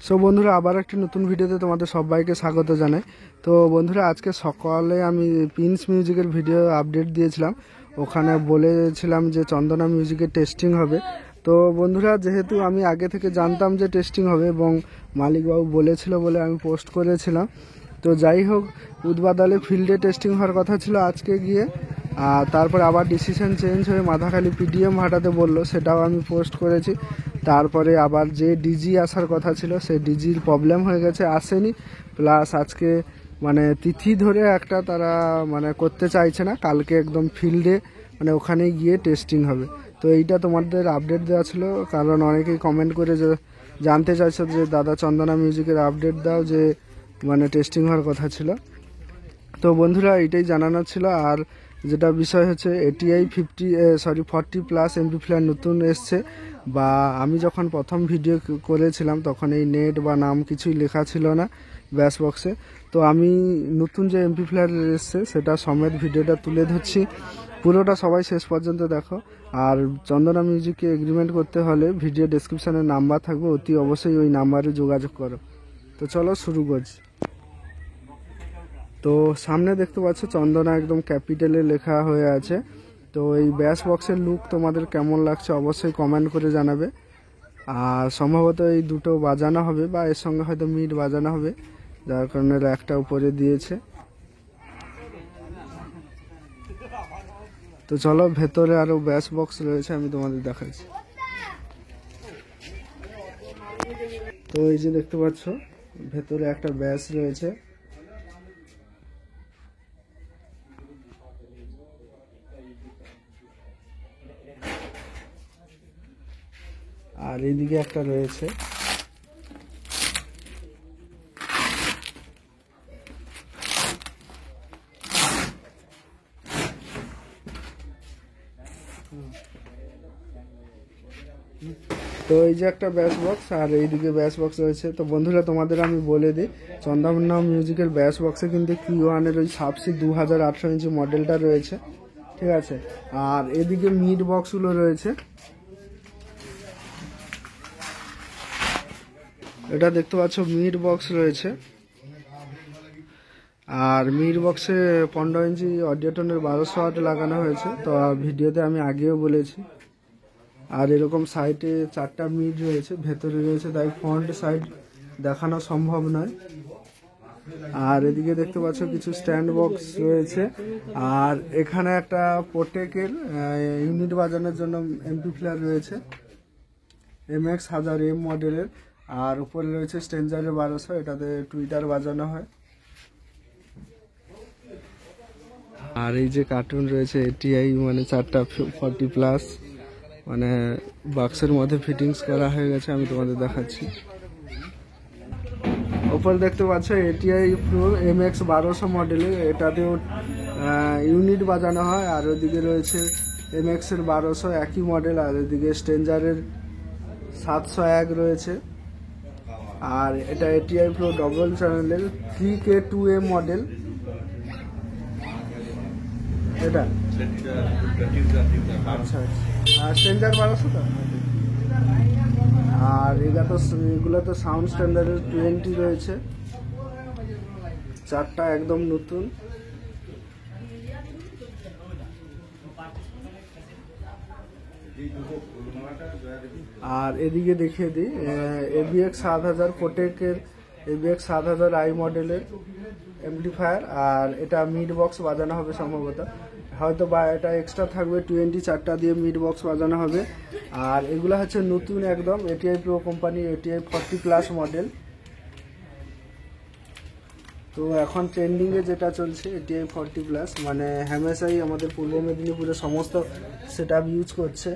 So বন্ধুরা আবার একটি নতুন ভিডিওতে তোমাদের সবাইকে স্বাগত জানাই। তো বন্ধুরা আজকে সকালে আমি প্রিন্স মিউজিকের ভিডিও আপডেট দিয়েছিলাম, ওখানে বলেছিলাম যে চন্দনা মিউজিকের টেস্টিং হবে। তো বন্ধুরা যেহেতু আমি আগে থেকে জানতাম যে টেস্টিং হবে এবং মালিকবাবু বলেছিল বলে আমি পোস্ট করেছিলাম, তো যাই হোক উদ্বাদালে ফিল্ডে টেস্টিং হওয়ার কথা ছিল আজকে গিয়ে, আর তারপর আবার ডিসিশন চেঞ্জ হয়ে মাথাখালি পিডিএম হাঁটাতে বললো, সেটাও আমি পোস্ট করেছি। তারপরে আবার যে ডিজি আসার কথা ছিল সেই ডিজির প্রবলেম হয়ে গেছে, আসেনি। প্লাস আজকে মানে তিথি ধরে একটা তারা মানে করতে চাইছে না, কালকে একদম ফিল্ডে মানে ওখানে গিয়ে টেস্টিং হবে। তো এইটা তোমাদের আপডেট দেওয়া ছিল, কারণ অনেকেই কমেন্ট করে যে জানতে চাইছে যে দাদা চন্দনা মিউজিকের আপডেট দাও, যে মানে টেস্টিং হওয়ার কথা ছিল। তো বন্ধুরা এইটাই জানানোর ছিল। আর যেটা বিষয় হচ্ছে এটিআই 40+ এমপি4 নতুন এসছে, বা আমি যখন প্রথম ভিডিও করেছিলাম তখন এই নেট বা নাম কিছুই লেখা ছিল না ব্যাস বক্সে। তো আমি নতুন যে এমপি4 এসছে সেটা সমেত ভিডিওটা তুলে ধরছি, পুরোটা সবাই শেষ পর্যন্ত দেখো। আর চন্দনা মিউজিককে এগ্রিমেন্ট করতে হলে ভিডিও ডেসক্রিপশানে নাম্বার থাকবে, অতি অবশ্যই ওই নাম্বারে যোগাযোগ করো। তো চলো শুরু করছি। তো সামনে দেখতে পাচ্ছ চন্দনা একদম ক্যাপিটালে লেখা হয়ে আছে। তো এই ব্যাস বক্সের লুক তোমাদের কেমন লাগছে অবশ্যই কমেন্ট করে জানাবে। আর সম্ভবত এই দুটো বাজানো হবে, বা এর সঙ্গে হয়তো মিট বাজানো হবে, যার কারণে একটা উপরে দিয়েছে। তো চলো ভেতরে আরো ব্যাস বক্স রয়েছে, আমি তোমাদের দেখাচ্ছি। তো এই যে দেখতে পাচ্ছ ভেতরে একটা ব্যাস রয়েছে। আর এইদিকে একটা রয়েছে। তো এই যে একটা ব্যাস বক্স, আর এইদিকে ব্যাস বক্স রয়েছে। তো বন্ধুরা তোমাদের আমি বলে দিই, চন্দনা মিউজিকের ব্যাস বক্সে কিন্তু Q1-এর ওই সাবসি 2800 ইঞ্চি মডেলটা রয়েছে, ঠিক আছে। আর এদিকে মিড বক্সগুলো রয়েছে, এটা দেখতে পাচ্ছ মিড বক্স রয়েছে। আর মিড বক্সে 15 ইঞ্চি অডিওটনের 1200 ওয়াট লাগানো হয়েছে, তো ভিডিওতে আমি আগেও বলেছি। আর এরকম সাইডে 4টা মিড রয়েছে, ভেতরে রয়েছে, তাই ফ্রন্ট সাইড দেখানো সম্ভব নয়। আর এদিকে দেখতে পাচ্ছ কিছু স্ট্যান্ড বক্স রয়েছে। আর এখানে একটা পোটেকের ইউনিট বাজানোর জন্য এমপি4 রয়েছে, MX1000M মডেলের। আর উপরে রয়েছে স্টেঞ্জারের 1200, এটাতে টুইটার বাজানো হয়। আর এই যে কার্টুন রয়েছে এটিআই মানে 4টা 40+, মানে বাক্সের মধ্যে ফিটিংস করা হয়ে গেছে, আমি তোমাদের দেখাচ্ছি। ওপরে দেখতে পাচ্ছ এটিআই প্রো MX1200 মডেলের, এটাতেও ইউনিট বাজানো হয়। আর ওদিকে রয়েছে MX-এর 1200 একই মডেল, আর ওদিকে স্টেঞ্জারের 701 রয়েছে। আর এটা এটিআই প্রো ডবল চ্যানেলের 3K2M মডেল, এটা আচ্ছা। আর স্টেঞ্জার 1200 তো। আর এগুলো তো সাউন্ড স্ট্যান্ডার্ডের 20 রয়েছে, 4টা একদম নতুন। আর এদিকে দেখিয়ে দিই AVX7000 কোটেকের AVX7000i মডেলের এমপ্লিফায়ার। আর এটা মিড বক্স বাজানো হবে সম্ভবত, হয়তো বা এটা এক্সট্রা থাকবে 4টা দিয়ে মিড বক্স বাজানো হবে। আর এগুলো হচ্ছে নতুন একদম ATI pro company ATI 40+ model. তো এখন ট্রেন্ডিংয়ে যেটা চলছে এটিআই 40+, মানে হামেশাই আমাদের পূর্ব মেদিনীপুরে সমস্ত সেটআপ ইউজ করছে।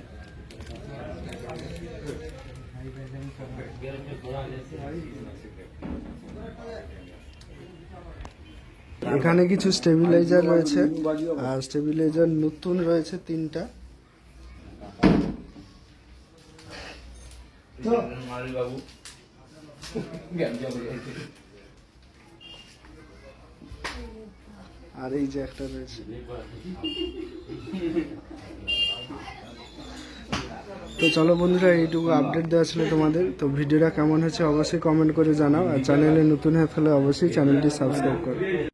এখানে কিছু স্টেবিলাইজার রয়েছে, আর স্টেবিলাইজার নতুন রয়েছে 3টা। আর এই যে একটা রয়েছে। তো চলো বন্ধুরা, এইটুকু আপডেট দেওয়া ছিল তোমাদের। তো ভিডিওটা কেমন হয়েছে অবশ্যই কমেন্ট করে জানাও, আর চ্যানেলে নতুন হয়ে থাকলে অবশ্যই চ্যানেলটি সাবস্ক্রাইব করো।